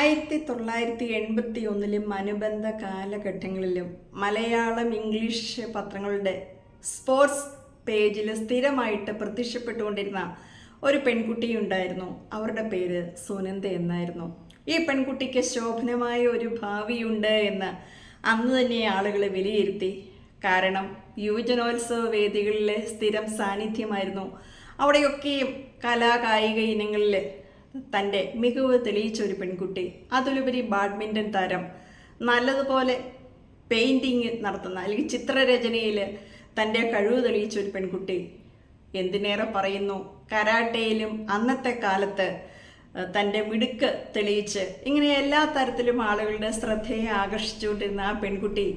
1981-ലും അനുബന്ധ കാലഘട്ടങ്ങളിലും Malayalam English പത്രങ്ങളുടെ sports പേജിൽ സ്ഥിരമായിട്ട് പ്രത്യക്ഷപ്പെട്ടുകൊണ്ടിരുന്ന ഒരു പെൺകുട്ടിയുണ്ടായിരുന്നു. അവരുടെ പേര് സുനന്ദ എന്നായിരുന്നു. ഈ പെൺകുട്ടിക്ക് ശോഭനമായ ഒരു ഭാവിയുണ്ട് എന്ന് അന്ന് തന്നെ ആളുകൾ വിലയിരുത്തി. കാരണം യുവജനോത്സവ വേദികളിലെ സ്ഥിരം സാന്നിധ്യമായിരുന്നു. അവിടെയൊക്കെയും കലാകായിക ഇനങ്ങളിൽ തൻ്റെ മികവ് തെളിയിച്ച ഒരു പെൺകുട്ടി, അതിലുപരി ബാഡ്മിൻ്റൺ താരം, നല്ലതുപോലെ പെയിൻറ്റിങ് നടത്തുന്ന അല്ലെങ്കിൽ ചിത്രരചനയിൽ തൻ്റെ കഴിവ് തെളിയിച്ച ഒരു പെൺകുട്ടി, എന്തിനേറെ പറയുന്നു കരാട്ടയിലും അന്നത്തെ കാലത്ത് തൻ്റെ മിടുക്ക് തെളിയിച്ച് ഇങ്ങനെ എല്ലാ തരത്തിലും ആളുകളുടെ ശ്രദ്ധയെ ആകർഷിച്ചുകൊണ്ടിരുന്ന ആ പെൺകുട്ടി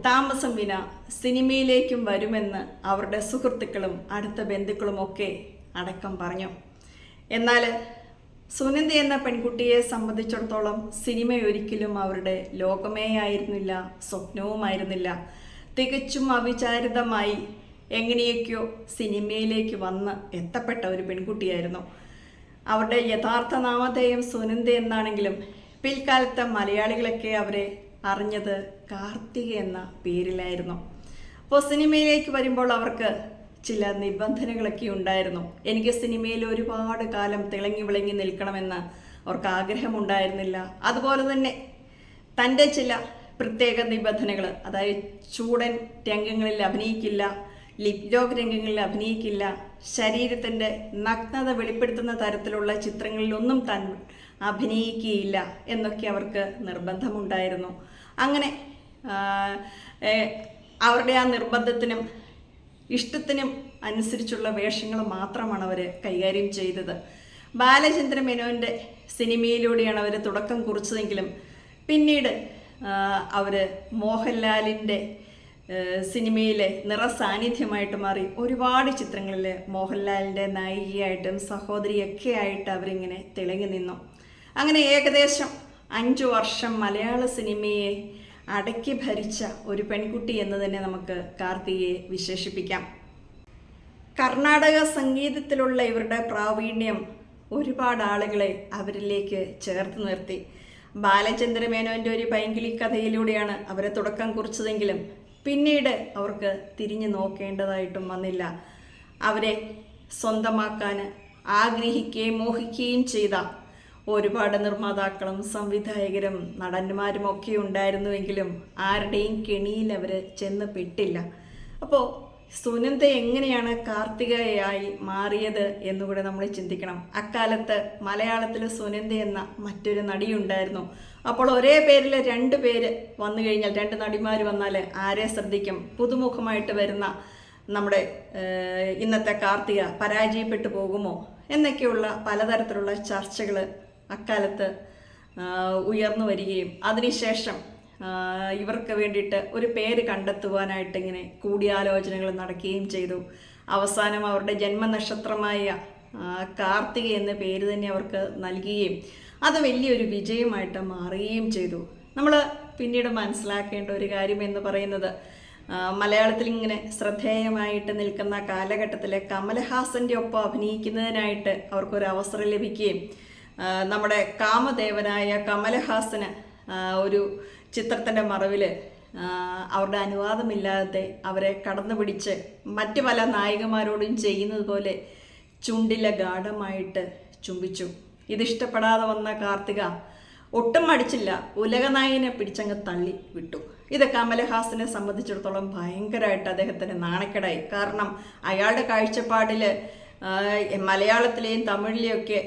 താമസം വിന സിനിമയിലേക്കും വരുമെന്ന് അവരുടെ സുഹൃത്തുക്കളും അടുത്ത ബന്ധുക്കളും ഒക്കെ അടക്കം പറഞ്ഞു. എന്നാൽ സുനന്ദ എന്ന പെൺകുട്ടിയെ സംബന്ധിച്ചിടത്തോളം സിനിമ ഒരിക്കലും അവരുടെ ലോകമേ ആയിരുന്നില്ല, സ്വപ്നവുമായിരുന്നില്ല. തികച്ചും അവിചാരിതമായി എങ്ങനെയൊക്കെയോ സിനിമയിലേക്ക് വന്ന് എത്തപ്പെട്ട ഒരു പെൺകുട്ടിയായിരുന്നു. അവരുടെ യഥാർത്ഥ നാമധേയം സുനന്ദ എന്നാണെങ്കിലും പിൽക്കാലത്ത് മലയാളികളൊക്കെ അവരെ അറിഞ്ഞത് കാർത്തിക എന്ന പേരിലായിരുന്നു. അപ്പോൾ സിനിമയിലേക്ക് വരുമ്പോൾ അവർക്ക് ചില നിബന്ധനകളൊക്കെ ഉണ്ടായിരുന്നു. എനിക്ക് സിനിമയിൽ ഒരുപാട് കാലം തിളങ്ങി വിളങ്ങി നിൽക്കണമെന്ന് അവർക്ക് ആഗ്രഹമുണ്ടായിരുന്നില്ല. അതുപോലെ തന്നെ തൻ്റെ ചില പ്രത്യേക നിബന്ധനകൾ, അതായത് ചൂടൻ രംഗങ്ങളിൽ അഭിനയിക്കില്ല, ലിപ്ലോക് രംഗങ്ങളിൽ അഭിനയിക്കില്ല, ശരീരത്തിൻ്റെ നഗ്നത വെളിപ്പെടുത്തുന്ന തരത്തിലുള്ള ചിത്രങ്ങളിലൊന്നും താൻ അഭിനയിക്കുകയില്ല എന്നൊക്കെ അവർക്ക് നിർബന്ധമുണ്ടായിരുന്നു. അങ്ങനെ അവരുടെ ആ നിർബന്ധത്തിനും ഇഷ്ടത്തിനും അനുസരിച്ചുള്ള വേഷങ്ങൾ മാത്രമാണ് അവർ കൈകാര്യം ചെയ്തത്. ബാലചന്ദ്ര മേനോൻ്റെ സിനിമയിലൂടെയാണ് അവർ തുടക്കം കുറിച്ചതെങ്കിലും പിന്നീട് അവർ മോഹൻലാലിൻ്റെ സിനിമയിലെ നിറസാന്നിധ്യമായിട്ട് മാറി. ഒരുപാട് ചിത്രങ്ങളിൽ മോഹൻലാലിൻ്റെ നായികയായിട്ടും സഹോദരിയൊക്കെ ആയിട്ട് അവരിങ്ങനെ തിളങ്ങി നിന്നു. അങ്ങനെ ഏകദേശം 5 വർഷം മലയാള സിനിമയെ അടക്കി ഭരിച്ച ഒരു പെൺകുട്ടി എന്ന് തന്നെ നമുക്ക് കാർത്തികയെ വിശേഷിപ്പിക്കാം. കർണാടക സംഗീതത്തിലുള്ള ഇവരുടെ പ്രാവീണ്യം ഒരുപാട് ആളുകളെ അവരിലേക്ക് ചേർത്ത് നിർത്തി. ബാലചന്ദ്ര മേനോൻ്റെ ഒരു പൈങ്കിളി കഥയിലൂടെയാണ് അവരെ തുടക്കം കുറിച്ചതെങ്കിലും പിന്നീട് അവർക്ക് തിരിഞ്ഞു നോക്കേണ്ടതായിട്ടും വന്നില്ല. അവരെ സ്വന്തമാക്കാൻ ആഗ്രഹിക്കുകയും മോഹിക്കുകയും ചെയ്ത ഒരുപാട് നിർമ്മാതാക്കളും സംവിധായകരും നടന്മാരും ഒക്കെ ഉണ്ടായിരുന്നുവെങ്കിലും ആരുടെയും കെണിയിൽ അവർ ചെന്ന് പെട്ടില്ല. അപ്പോൾ സുനന്ദ എങ്ങനെയാണ് കാർത്തികയായി മാറിയത് എന്നുകൂടെ നമ്മൾ ചിന്തിക്കണം. അക്കാലത്ത് മലയാളത്തിൽ സുനന്ദ എന്ന മറ്റൊരു നടിയുണ്ടായിരുന്നു. അപ്പോൾ ഒരേ പേരിൽ 2 പേര് വന്നു കഴിഞ്ഞാൽ, 2 നടിമാർ വന്നാൽ ആരെ ശ്രദ്ധിക്കും? പുതുമുഖമായിട്ട് വരുന്ന നമ്മുടെ ഇന്നത്തെ കാർത്തിക പരാജയപ്പെട്ടു പോകുമോ എന്നൊക്കെയുള്ള പലതരത്തിലുള്ള ചർച്ചകൾ അക്കാലത്ത് ഉയർന്നു വരികയും അതിനുശേഷം ഇവർക്ക് വേണ്ടിയിട്ട് ഒരു പേര് കണ്ടെത്തുവാനായിട്ട് ഇങ്ങനെ കൂടിയാലോചനകൾ നടക്കുകയും ചെയ്തു. അവസാനം അവരുടെ ജന്മനക്ഷത്രമായ കാർത്തിക എന്ന പേര് തന്നെ അവർക്ക് നൽകുകയും അത് വലിയൊരു വിജയമായിട്ട് മാറുകയും ചെയ്തു. നമ്മൾ പിന്നീട് മനസ്സിലാക്കേണ്ട ഒരു കാര്യം എന്ന് പറയുന്നത്, മലയാളത്തിൽ ഇങ്ങനെ ശ്രദ്ധേയമായിട്ട് നിൽക്കുന്ന കാലഘട്ടത്തിൽ കമലഹാസൻ്റെ ഒപ്പം അഭിനയിക്കുന്നതിനായിട്ട് അവർക്കൊരു അവസരം ലഭിക്കുകയും നമ്മുടെ കാമദേവനായ കമലഹാസന് ഒരു ചിത്രത്തിൻ്റെ മറവിൽ അവരുടെ അനുവാദമില്ലാതെ അവരെ കടന്നു പിടിച്ച് മറ്റു പല നായികമാരോടും ചെയ്യുന്നത് പോലെ ചുണ്ടിലെ ഗാഠമായിട്ട് ചുംബിച്ചു. ഇതിഷ്ടപ്പെടാതെ വന്ന കാർത്തിക ഒട്ടും മടിച്ചില്ല, ഉലകനായകനെ പിടിച്ചങ്ങ് തള്ളി വിട്ടു. ഇത് കമലഹാസനെ സംബന്ധിച്ചിടത്തോളം ഭയങ്കരമായിട്ട് അദ്ദേഹത്തിന് നാണക്കേടായി. കാരണം അയാളുടെ കാഴ്ചപ്പാടിൽ മലയാളത്തിലെയും തമിഴിലെയൊക്കെ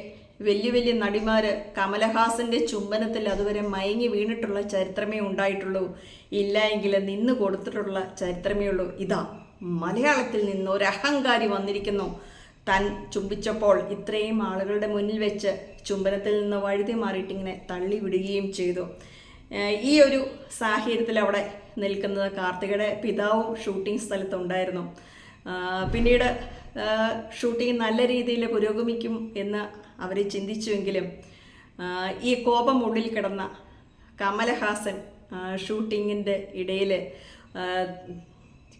വലിയ വലിയ നടിമാർ കമലഹാസൻ്റെ ചുംബനത്തിൽ അതുവരെ മയങ്ങി വീണിട്ടുള്ള ചരിത്രമേ ഉണ്ടായിട്ടുള്ളൂ, ഇല്ല എങ്കിൽ നിന്ന് കൊടുത്തിട്ടുള്ള ചരിത്രമേ ഉള്ളൂ. ഇതാ മലയാളത്തിൽ നിന്ന് ഒരു അഹങ്കാരി വന്നിരിക്കുന്നു. താൻ ചുംബിച്ചപ്പോൾ ഇത്രയും ആളുകളുടെ മുന്നിൽ വെച്ച് ചുംബനത്തിൽ നിന്ന് വഴുതി മാറിയിട്ടിങ്ങനെ തള്ളി വിടുകയും ചെയ്തു. ഈ ഒരു സാഹചര്യത്തിൽ അവിടെ നിൽക്കുന്നത് കാർത്തികയുടെ പിതാവും ഷൂട്ടിംഗ് സ്ഥലത്തുണ്ടായിരുന്നു. പിന്നീട് ഷൂട്ടിംഗ് നല്ല രീതിയിൽ പുരോഗമിക്കും എന്ന് അവർ ചിന്തിച്ചുവെങ്കിലും ഈ കോപം ഉള്ളിൽ കിടന്ന കമലഹാസൻ ഷൂട്ടിങ്ങിൻ്റെ ഇടയിൽ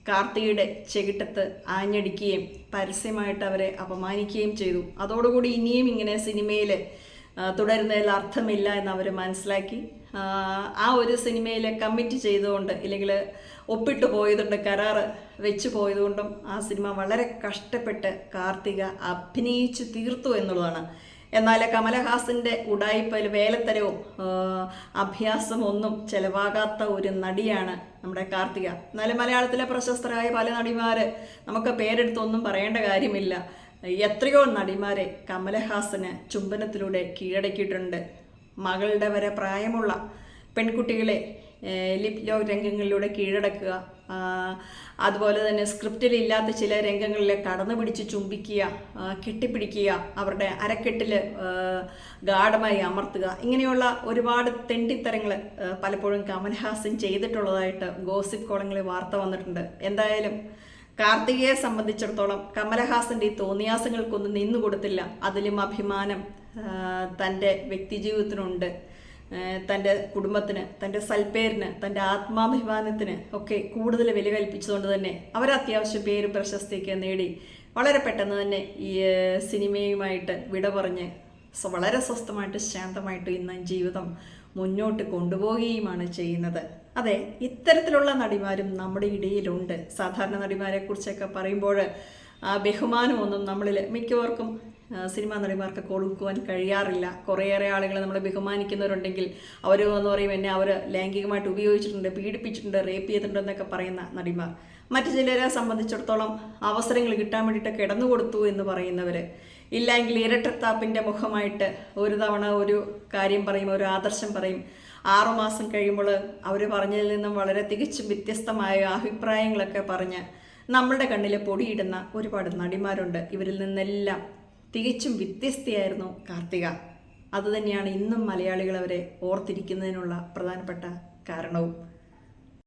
കാർത്തികയുടെ ചെകിട്ടത്ത് ആഞ്ഞടിക്കുകയും പരസ്യമായിട്ട് അവരെ അപമാനിക്കുകയും ചെയ്തു. അതോടുകൂടി ഇനിയും ഇങ്ങനെ സിനിമയിൽ തുടരുന്നതിൽ അർത്ഥമില്ല എന്ന് അവർ മനസ്സിലാക്കി ആ ഒരു സിനിമയിൽ കമ്മിറ്റ് ചെയ്തുകൊണ്ട് ഇല്ലെങ്കിൽ ഒപ്പിട്ട് പോയതുകൊണ്ട് കരാറ് വെച്ച് പോയതുകൊണ്ടും ആ സിനിമ വളരെ കഷ്ടപ്പെട്ട് കാർത്തിക അഭിനയിച്ചു തീർത്തു എന്നുള്ളതാണ്. എന്നാൽ കമലഹാസൻ്റെ ഉഡായിപ്പയിൽ വേലത്തരവും അഭ്യാസവും ഒന്നും ചെലവാകാത്ത ഒരു നടിയാണ് നമ്മുടെ കാർത്തിക. എന്നാലും മലയാളത്തിലെ പ്രശസ്തരായ പല നടിമാർ നമുക്ക് പേരെടുത്തൊന്നും പറയേണ്ട കാര്യമില്ല. എത്രയോ നടിമാരെ കമലഹാസന് ചുംബനത്തിലൂടെ കീഴടക്കിയിട്ടുണ്ട്. മകളുടെ വരെ പ്രായമുള്ള പെൺകുട്ടികളെ ലിപ് ലോക്ക് രംഗങ്ങളിലൂടെ കീഴടക്കുക, അതുപോലെ തന്നെ സ്ക്രിപ്റ്റിലില്ലാത്ത ചില രംഗങ്ങളിൽ കടന്നു പിടിച്ച് ചുംബിക്കുക, കെട്ടിപ്പിടിക്കുക, അവരുടെ അരക്കെട്ടിൽ ഗാഢമായി അമർത്തുക, ഇങ്ങനെയുള്ള ഒരുപാട് തെണ്ടിത്തരങ്ങൾ പലപ്പോഴും കമൽഹാസൻ ചെയ്തിട്ടുള്ളതായിട്ട് ഗോസിപ്പ് കോളങ്ങളിൽ വാർത്ത വന്നിട്ടുണ്ട്. എന്തായാലും കാർത്തികയെ സംബന്ധിച്ചിടത്തോളം കമലഹാസൻ്റെ ഈ തോന്നിയാസങ്ങൾക്കൊന്നും നിന്നു കൊടുത്തില്ല. അതിലും അഭിമാനം തൻ്റെ വ്യക്തിജീവിതത്തിനുണ്ട്. തൻ്റെ കുടുംബത്തിന്, തൻ്റെ സൽപ്പേരിന്, തൻ്റെ ആത്മാഭിമാനത്തിന് ഒക്കെ കൂടുതൽ വില കൽപ്പിച്ചതുകൊണ്ട് തന്നെ അവരത്യാവശ്യം പേരും പ്രശസ്തിയൊക്കെ നേടി വളരെ പെട്ടെന്ന് തന്നെ ഈ സിനിമയുമായിട്ട് വിട പറഞ്ഞ് വളരെ സ്വസ്ഥമായിട്ട് ശാന്തമായിട്ട് ഇന്ന് ജീവിതം മുന്നോട്ട് കൊണ്ടുപോവുകയുമാണ് ചെയ്യുന്നത്. അതെ, ഇത്തരത്തിലുള്ള നടിമാരും നമ്മുടെ ഇടയിലുണ്ട്. സാധാരണ നടിമാരെ കുറിച്ചൊക്കെ പറയുമ്പോൾ ബഹുമാനമൊന്നും നമ്മളിൽ മിക്കവർക്കും സിനിമാ നടിമാർക്ക് കൊടുക്കുവാൻ കഴിയാറില്ല. കുറേയേറെ ആളുകൾ നമ്മളെ ബഹുമാനിക്കുന്നവരുണ്ടെങ്കിൽ അവർ എന്ന് പറയും എന്നെ അവർ ലൈംഗികമായിട്ട് ഉപയോഗിച്ചിട്ടുണ്ട്, പീഡിപ്പിച്ചിട്ടുണ്ട്, റേപ്പ് ചെയ്തിട്ടുണ്ട് എന്നൊക്കെ പറയുന്ന നടിമാർ. മറ്റു ചിലരെ സംബന്ധിച്ചിടത്തോളം അവസരങ്ങൾ കിട്ടാൻ വേണ്ടിയിട്ട് കിടന്നു കൊടുത്തു എന്ന് പറയുന്നവർ, ഇല്ലെങ്കിൽ ഇരട്ടത്താപ്പിൻ്റെ മുഖമായിട്ട് ഒരു തവണ ഒരു കാര്യം പറയും, ഒരു ആദർശം പറയും, 6 മാസം കഴിയുമ്പോൾ അവർ പറഞ്ഞതിൽ നിന്നും വളരെ തികച്ചും വ്യത്യസ്തമായ അഭിപ്രായങ്ങളൊക്കെ പറഞ്ഞ് നമ്മളുടെ കണ്ണിൽ പൊടിയിടുന്ന ഒരുപാട് നടിമാരുണ്ട്. ഇവരിൽ നിന്നെല്ലാം തികച്ചും വ്യത്യസ്തയായിരുന്നു കാർത്തിക. അതുതന്നെയാണ് ഇന്നും മലയാളികൾ അവരെ ഓർത്തിരിക്കുന്നതിനുള്ള പ്രധാനപ്പെട്ട കാരണവും.